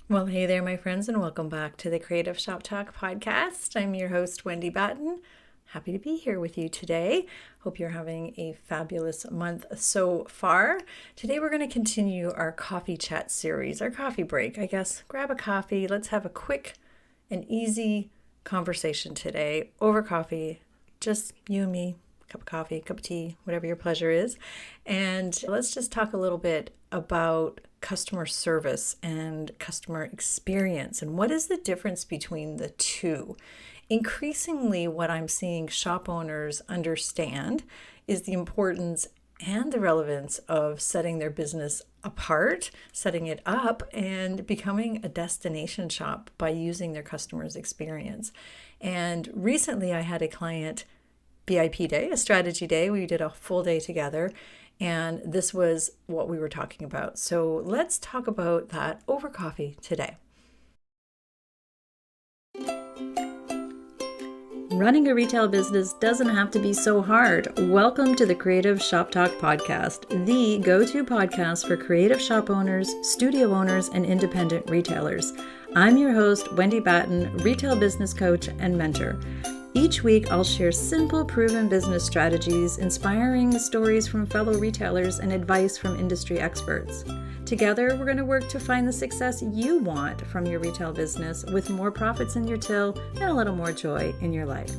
Well, hey there, my friends, and welcome back to the Creative Shop Talk podcast. I'm your host, Wendy Batten. Happy to be here with you today. Hope you're having a fabulous month so far. Today, we're going to continue our coffee chat series, our coffee break. I guess grab a coffee. Let's have a quick and easy conversation today over coffee, just you and me. Cup of coffee, cup of tea, whatever your pleasure is. And let's just talk a little bit about customer service and customer experience and what is the difference between the two. Increasingly, what I'm seeing shop owners understand is the importance and the relevance of setting their business apart, setting it up, and becoming a destination shop by using their customers' experience. And recently, I had a client VIP day, a strategy day. We did a full day together, and this was what we were talking about. So let's talk about that over coffee today. Running a retail business doesn't have to be so hard. Welcome to the Creative Shop Talk podcast, the go-to podcast for creative shop owners, studio owners, and independent retailers. I'm your host, Wendy Batten, retail business coach and mentor. Each week, I'll share simple, proven business strategies, inspiring stories from fellow retailers, and advice from industry experts. Together, we're going to work to find the success you want from your retail business with more profits in your till and a little more joy in your life.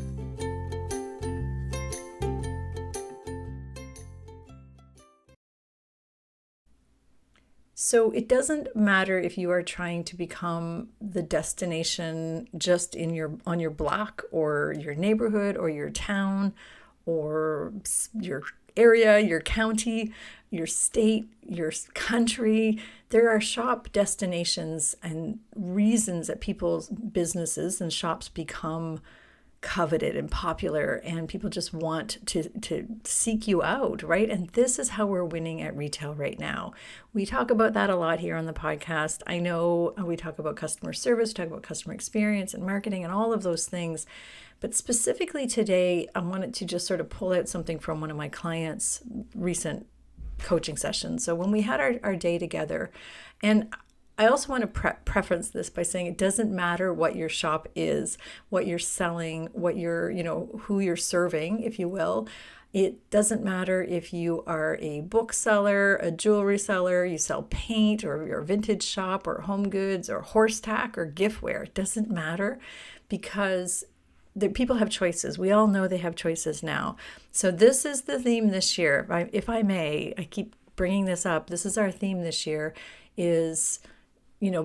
So it doesn't matter if you are trying to become the destination just on your block or your neighborhood or your town or your area, your county, your state, your country. There are shop destinations and reasons that people's businesses and shops become coveted and popular, and people just want to seek you out, right? And this is how we're winning at retail right now. We talk about that a lot here on the podcast. I know we talk about customer service, talk about customer experience and marketing and all of those things. But specifically today, I wanted to just sort of pull out something from one of my clients' recent coaching sessions. So when we had our day together, and I also want to preference this by saying it doesn't matter what your shop is, what you're selling, what you're, who you're serving, if you will. It doesn't matter if you are a bookseller, a jewelry seller, you sell paint, or you're a vintage shop, or home goods, or horse tack, or giftware. It doesn't matter because people have choices. We all know they have choices now. So this is the theme this year. If I may, I keep bringing this up. This is our theme this year is,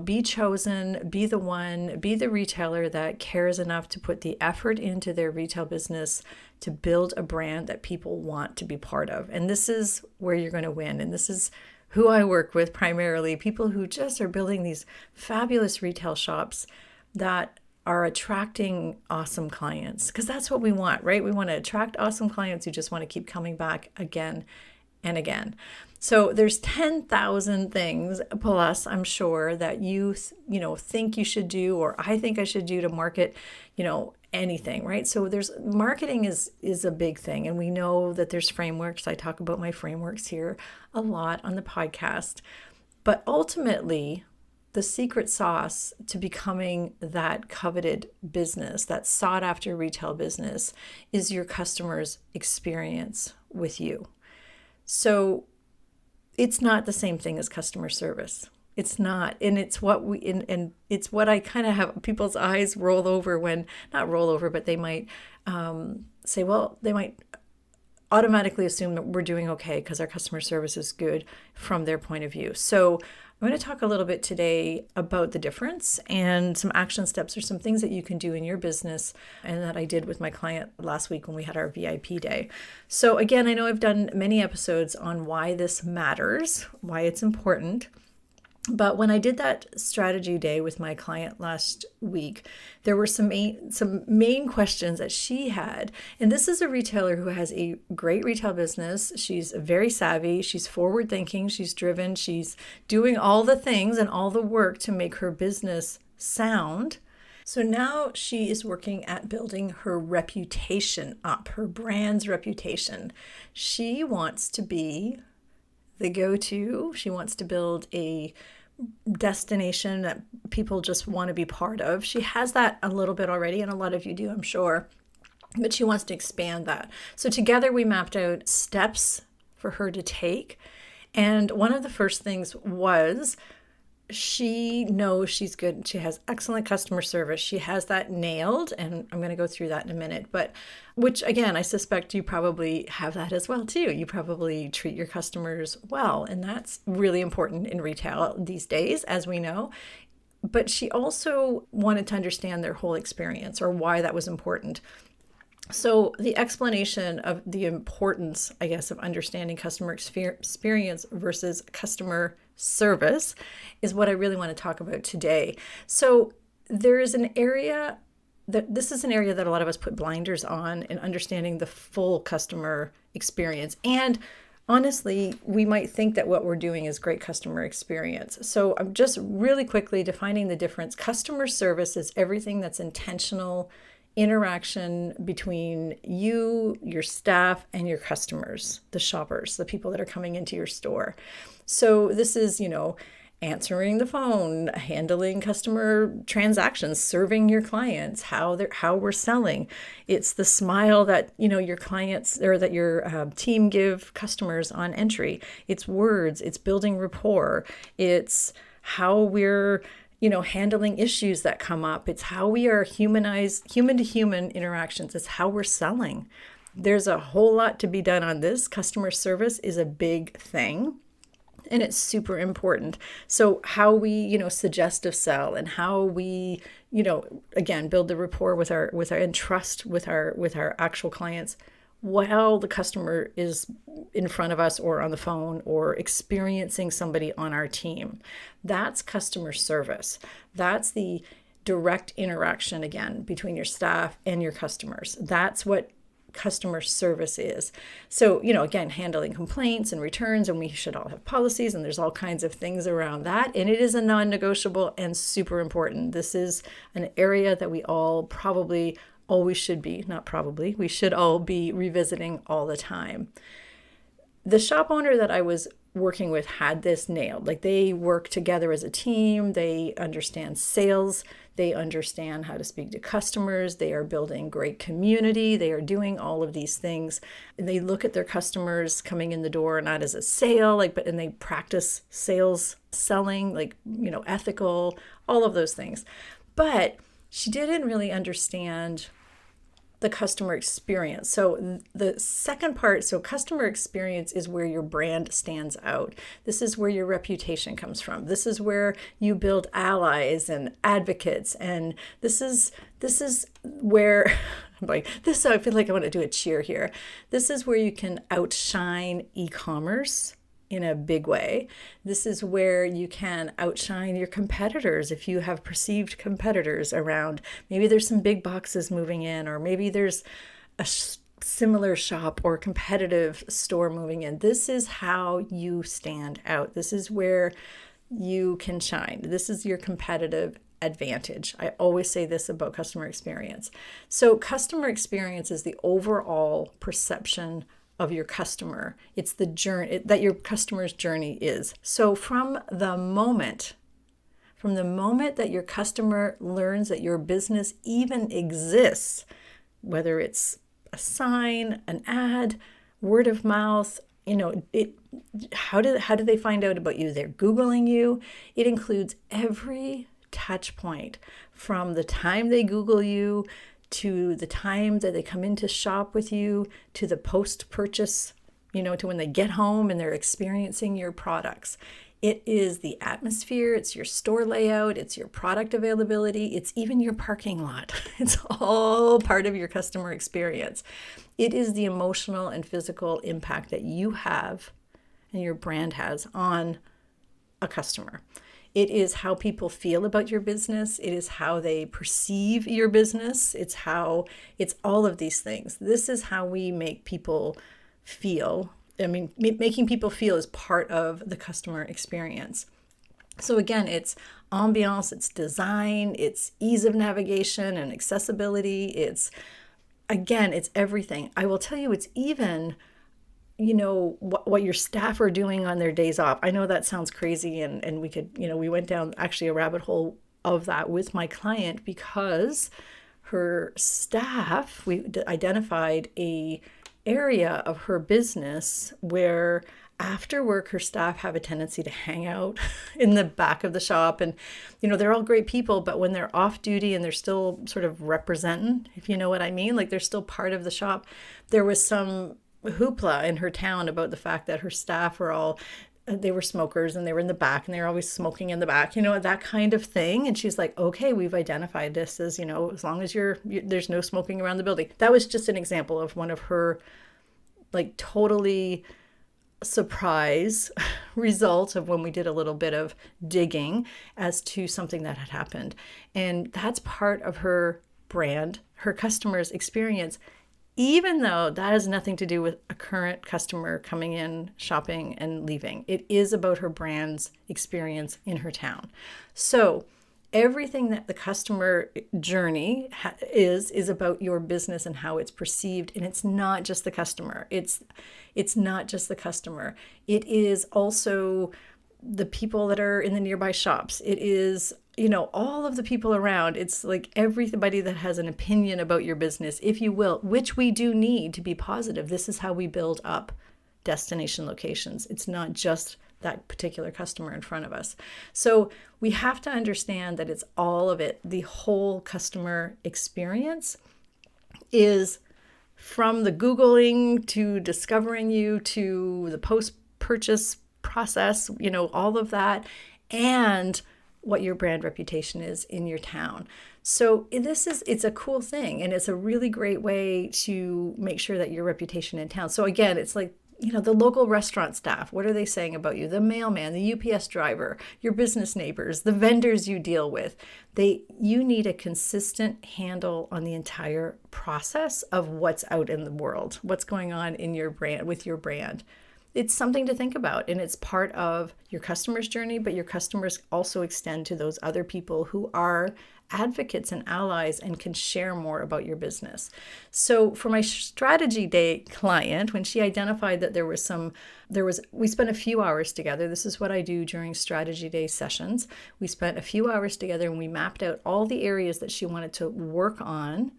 be chosen, be the one, be the retailer that cares enough to put the effort into their retail business to build a brand that people want to be part of. And this is where you're going to win. And this is who I work with primarily, people who just are building these fabulous retail shops that are attracting awesome clients, because that's what we want, right? We want to attract awesome clients who just want to keep coming back again and again. So there's 10,000 things plus, I'm sure, that you think you should do, or I think I should do to market, anything, right? So there's marketing is a big thing. And we know that there's frameworks. I talk about my frameworks here a lot on the podcast. But ultimately, the secret sauce to becoming that coveted business, that sought after retail business, is your customer's experience with you. So it's not the same thing as customer service. It's not. And it's what it's what I kind of have people's eyes roll over when, not roll over, but they might say, well, they might automatically assume that we're doing okay because our customer service is good from their point of view. So I'm going to talk a little bit today about the difference and some action steps or some things that you can do in your business and that I did with my client last week when we had our VIP day. So again, I know I've done many episodes on why this matters, why it's important. But when I did that strategy day with my client last week, there were some main questions that she had. And this is a retailer who has a great retail business. She's very savvy. She's forward thinking. She's driven. She's doing all the things and all the work to make her business sound. So now she is working at building her reputation up, her brand's reputation. She wants to be the go-to. She wants to build a destination that people just want to be part of. She has that a little bit already, and a lot of you do, I'm sure, but she wants to expand that. So together we mapped out steps for her to take. And one of the first things was, she knows she's good. She has excellent customer service. She has that nailed. And I'm going to go through that in a minute. But which, again, I suspect you probably have that as well, too. You probably treat your customers well. And that's really important in retail these days, as we know. But she also wanted to understand their whole experience, or why that was important. So the explanation of the importance, I guess, of understanding customer experience versus customer service is what I really want to talk about today. So there is an area this is an area that a lot of us put blinders on in understanding the full customer experience. And honestly, we might think that what we're doing is great customer experience. So I'm just really quickly defining the difference. Customer service is everything that's intentional interaction between you, your staff, and your customers, the shoppers, the people that are coming into your store. So this is, answering the phone, handling customer transactions, serving your clients, how we're selling. It's the smile that, your clients, or that your team give customers on entry. It's words, it's building rapport. It's how we're handling issues that come up. It's how we are human to human interactions. It's how we're selling. There's a whole lot to be done on this. Customer service is a big thing, and it's super important. So how we, suggestive sell, and how we, again, build the rapport with our and trust with our actual clients while the customer is in front of us or on the phone or experiencing somebody on our team. That's customer service. That's the direct interaction, again, between your staff and your customers. That's what customer service is. So, again, handling complaints and returns, and we should all have policies, and there's all kinds of things around that. And it is a non-negotiable and super important. This is an area that we all probably always should be, not probably, we should all be revisiting all the time. The shop owner that I was working with had this nailed. Like, they work together as a team. They understand sales. They understand how to speak to customers. They are building great community. They are doing all of these things. And they look at their customers coming in the door, not as a sale, and they practice selling, ethical, all of those things. But she didn't really understand the customer experience. So the second part, so customer experience is where your brand stands out. This is where your reputation comes from. This is where you build allies and advocates. And this is where, I feel like I want to do a cheer here. This is where you can outshine e-commerce in a big way. This is where you can outshine your competitors if you have perceived competitors around. Maybe there's some big boxes moving in, or maybe there's a similar shop or competitive store moving in. This is how you stand out. This is where you can shine. This is your competitive advantage. I always say this about customer experience. So customer experience is the overall perception of your customer. It's the journey that your customer's journey is. So from the moment that your customer learns that your business even exists, whether it's a sign, an ad, word of mouth, how do they find out about you? They're Googling you. It includes every touch point from the time they Google you to the time that they come in to shop with you, to the post-purchase, to when they get home and they're experiencing your products. It is the atmosphere, it's your store layout, it's your product availability, it's even your parking lot. It's all part of your customer experience. It is the emotional and physical impact that you have and your brand has on a customer. It is how people feel about your business. It is how they perceive your business. It's all of these things. This is how we make people feel. Making people feel is part of the customer experience. So again, it's ambiance, it's design, it's ease of navigation and accessibility. It's everything. I will tell you, it's even what your staff are doing on their days off. I know that sounds crazy, and we could, we went down actually a rabbit hole of that with my client because her staff, we identified a area of her business where after work her staff have a tendency to hang out in the back of the shop, and they're all great people, but when they're off duty and they're still sort of representing, if you know what I mean, like they're still part of the shop. There was some hoopla in her town about the fact that her staff were all, they were smokers and they were in the back and they were always smoking in the back, that kind of thing. And she's like, okay, we've identified this as, as long as there's no smoking around the building. That was just an example of one of her like totally surprise result of when we did a little bit of digging as to something that had happened. And that's part of her brand, her customer's experience, even though that has nothing to do with a current customer coming in, shopping, and leaving. It is about her brand's experience in her town. So everything that the customer journey is about your business and how it's perceived. And it's not just the customer. It's not just the customer. It is also the people that are in the nearby shops. It is, all of the people around. It's like everybody that has an opinion about your business, if you will, which we do need to be positive. This is how we build up destination locations. It's not just that particular customer in front of us. So we have to understand that it's all of it. The whole customer experience is from the Googling to discovering you to the post-purchase process, all of that, and what your brand reputation is in your town. So it's a cool thing, and it's a really great way to make sure that your reputation in town. So again, it's like, the local restaurant staff, what are they saying about you? The mailman, the UPS driver, your business neighbors, the vendors you deal with. You need a consistent handle on the entire process of what's out in the world, what's going on in your brand, with your brand. It's something to think about, and it's part of your customer's journey, but your customers also extend to those other people who are advocates and allies and can share more about your business. So for my strategy day client, when she identified that we spent a few hours together. This is what I do during strategy day sessions. We spent a few hours together and we mapped out all the areas that she wanted to work on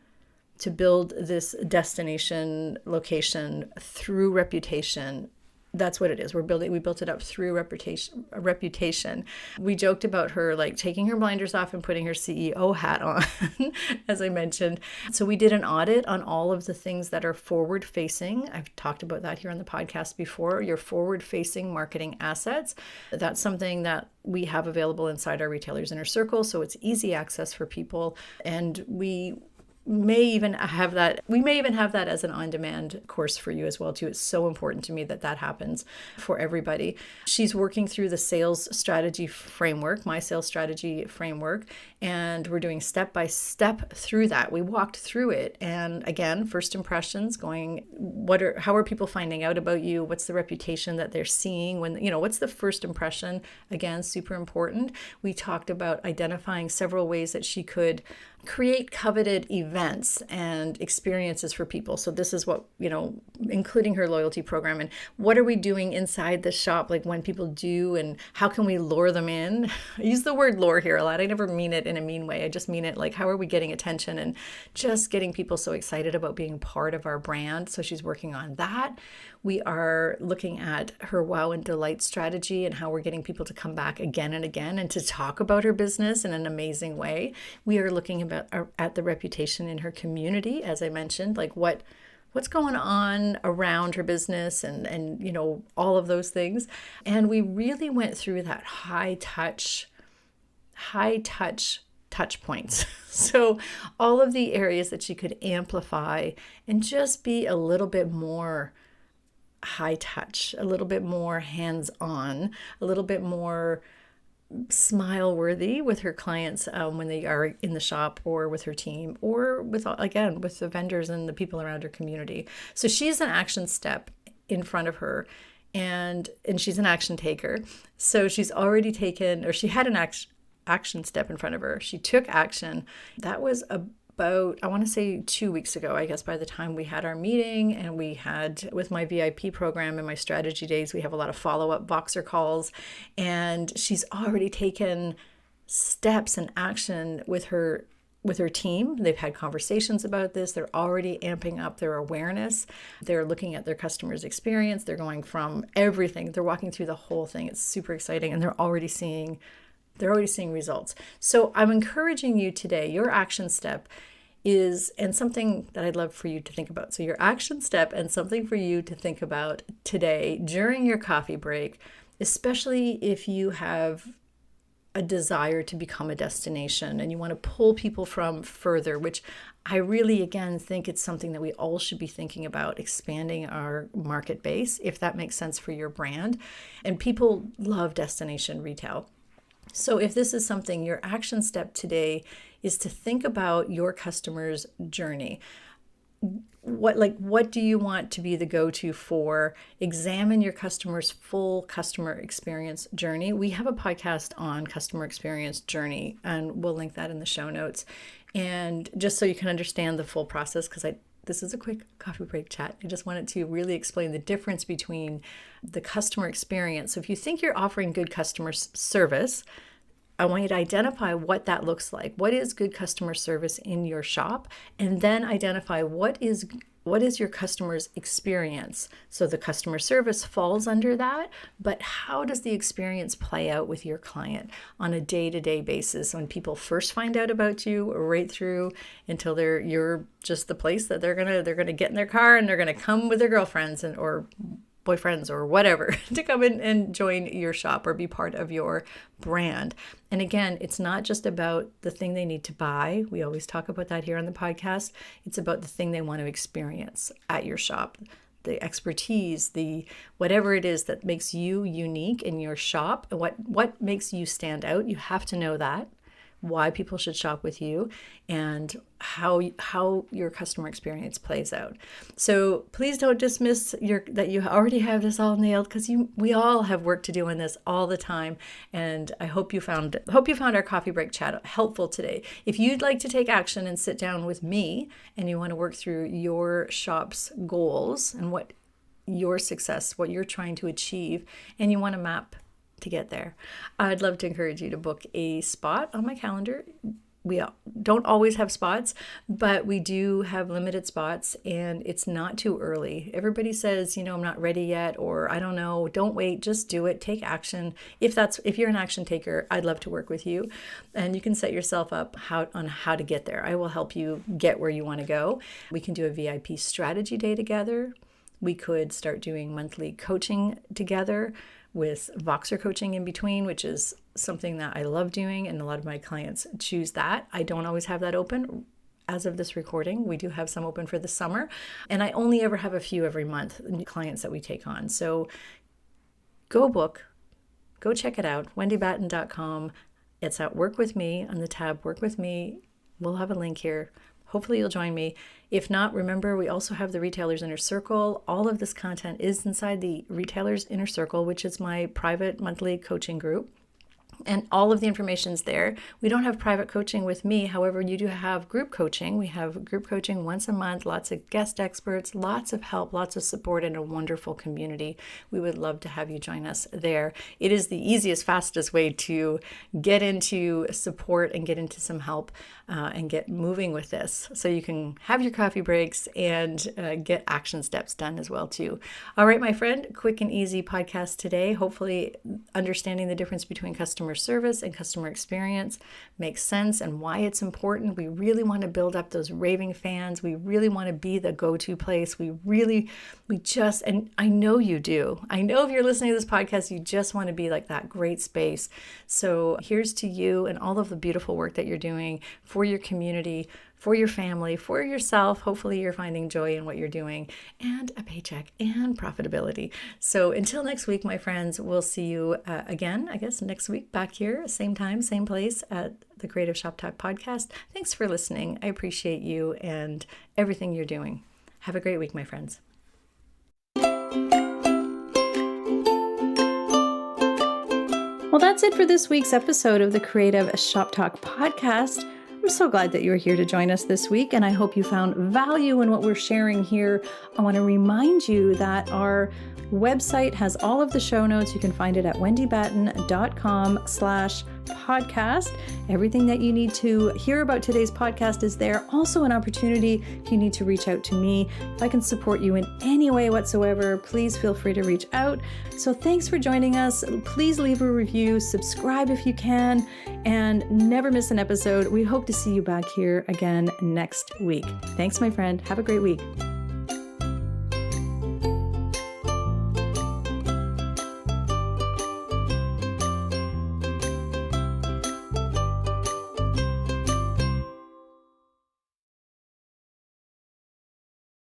to build this destination location through reputation. That's what it is. We built it up through reputation. We joked about her like taking her blinders off and putting her CEO hat on, as I mentioned. So we did an audit on all of the things that are forward facing. I've talked about that here on the podcast before, your forward facing marketing assets. That's something that we have available inside our Retailers Inner Circle. So it's easy access for people. And we may even have that as an on-demand course for you as well too. It's so important to me that happens for everybody. She's working through the sales strategy framework, my sales strategy framework, and we're doing step by step through that. We walked through it, and again, first impressions, how are people finding out about you? What's the reputation that they're seeing when, what's the first impression? Again, super important. We talked about identifying several ways that she could create coveted events and experiences for people. So this is what, including her loyalty program, and what are we doing inside the shop, like when people do, and how can we lure them in? I use the word lure here a lot. I never mean it in a mean way. I just mean it like, how are we getting attention and just getting people so excited about being part of our brand? So she's working on that. We are looking at her wow and delight strategy and how we're getting people to come back again and again and to talk about her business in an amazing way. We are looking at the reputation in her community, as I mentioned, like what's going on around her business and all of those things. And we really went through that high touch points. So all of the areas that she could amplify and just be a little bit more high touch, a little bit more hands-on, a little bit more smile worthy with her clients when they are in the shop or with her team or with the vendors and the people around her community. So she's an action step in front of her, and she's an action taker. So she's already taken, or she had an action step in front of her. She took action. That was about, I want to say 2 weeks ago, I guess, by the time we had our meeting, and we had, with my VIP program and my strategy days, we have a lot of follow-up Voxer calls, and she's already taken steps and action with her team. They've had conversations about this. They're already amping up their awareness. They're looking at their customers' experience. They're going from everything. They're walking through the whole thing. It's super exciting, and they're already seeing results. So I'm encouraging you today, your action step is, and something that I'd love for you to think about. So your action step and something for you to think about today during your coffee break, especially if you have a desire to become a destination and you want to pull people from further, which I really, again, think it's something that we all should be thinking about, expanding our market base, if that makes sense for your brand. And people love destination retail. So if this is something, your action step today is to think about your customer's journey. What do you want to be the go-to for? Examine your customer's full customer experience journey. We have a podcast on customer experience journey, and we'll link that in the show notes. And just so you can understand the full process, because this is a quick coffee break chat. I just wanted to really explain the difference between the customer experience. So if you think you're offering good customer service, I want you to identify what that looks like. What is good customer service in your shop? And then identify what is your customer's experience. So the customer service falls under that, but how does the experience play out with your client on a day-to-day basis when people first find out about you, right through until you're just the place that they're gonna get in their car and they're gonna come with their girlfriends or boyfriends or whatever to come in and join your shop or be part of your brand. And again, it's not just about the thing they need to buy. We always talk about that here on the podcast. It's about the thing they want to experience at your shop, the expertise, the whatever it is that makes you unique in your shop, and what makes you stand out. You have to know that, why people should shop with you, and how your customer experience plays out. So please don't dismiss that you already have this all nailed, because we all have work to do in this all the time. And I hope you found our coffee break chat helpful today. If you'd like to take action and sit down with me, and you want to work through your shop's goals and what your success, what you're trying to achieve, and you want to map to get there, I'd love to encourage you to book a spot on my calendar. We don't always have spots, but we do have limited spots, and it's not too early. Everybody says, I'm not ready yet, or I don't know. Don't wait, just do it. Take action. If you're an action taker, I'd love to work with you, and you can set yourself up on how to get there. I will help you get where you want to go. We can do a VIP strategy day together. We could start doing monthly coaching together, with Voxer coaching in between, which is something that I love doing, and a lot of my clients choose that. I don't always have that open. As of this recording, we do have some open for the summer, and I only ever have a few every month, new clients that we take on. So go check it out, wendybatten.com. It's at Work With Me on the tab Work With Me. We'll have a link here. Hopefully you'll join me. If not, remember, we also have the Retailers Inner Circle. All of this content is inside the Retailers Inner Circle, which is my private monthly coaching group. And all of the information's there. We don't have private coaching with me. However, you do have group coaching. We have group coaching once a month, lots of guest experts, lots of help, lots of support, and a wonderful community. We would love to have you join us there. It is the easiest, fastest way to get into support and get into some help and get moving with this. So you can have your coffee breaks and get action steps done as well too. All right, my friend, quick and easy podcast today. Hopefully understanding the difference between customer service and customer experience makes sense and why it's important. We really want to build up those raving fans. We really want to be the go-to place. And I know you do. I know if you're listening to this podcast, you just want to be like that great space. So here's to you and all of the beautiful work that you're doing for your community, for your family, for yourself. Hopefully you're finding joy in what you're doing, and a paycheck and profitability. So until next week, my friends, we'll see you again, I guess, next week back here, same time, same place at the Creative Shop Talk podcast. Thanks for listening. I appreciate you and everything you're doing. Have a great week, my friends. Well, that's it for this week's episode of the Creative Shop Talk podcast. I'm so glad that you were here to join us this week, and I hope you found value in what we're sharing here. I want to remind you that our website has all of the show notes. You can find it at wendybatten.com/podcast podcast. Everything that you need to hear about today's podcast is there. Also an opportunity if you need to reach out to me. If I can support you in any way whatsoever, please feel free to reach out. So thanks for joining us. Please leave a review, subscribe if you can, and never miss an episode. We hope to see you back here again next week. Thanks, my friend. Have a great week.